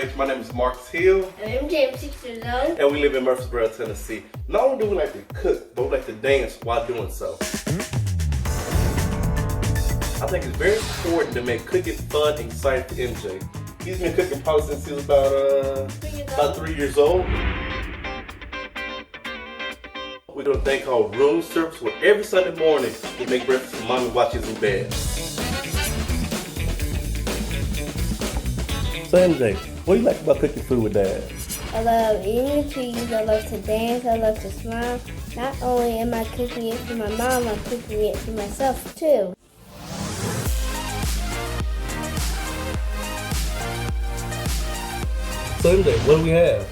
RH. My name is Marcus Hill. And I'm James, 6 years old. And we live in Murfreesboro, Tennessee. Not only do we like to cook, but we like to dance while doing so. I think it's very important to make cooking fun and exciting for MJ. He's been cooking probably since he was about 3 years old. We do a thing called room service, where every Sunday morning we make breakfast for mommy while she's in bed. So MJ, what do you like about cooking food with Dad? I love eating cheese, I love to dance, I love to smile. Not only am I cooking it for my mom, I'm cooking it for myself too. So MJ, what do we have?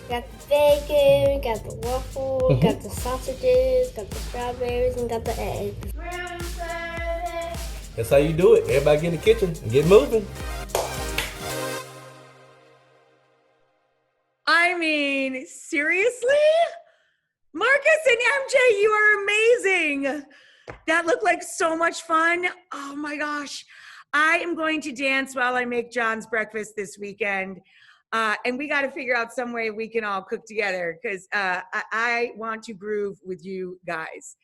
Got the bacon, got the waffles, got the sausages, got the strawberries, and got the eggs. Room service. That's how you do it. Everybody get in the kitchen and get moving. I mean, seriously? Marcus and MJ, you are amazing. That looked like so much fun. Oh my gosh. I am going to dance while I make John's breakfast this weekend. And we got to figure out some way we can all cook together because I want to groove with you guys.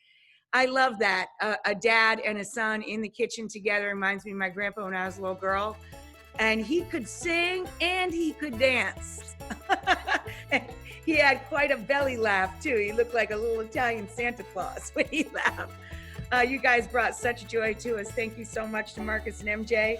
I love that. A dad and a son in the kitchen together reminds me of my grandpa when I was a little girl. And he could sing and he could dance. He had quite a belly laugh too. He looked like a little Italian Santa Claus when he laughed. You guys brought such joy to us. Thank you so much to Marcus and MJ.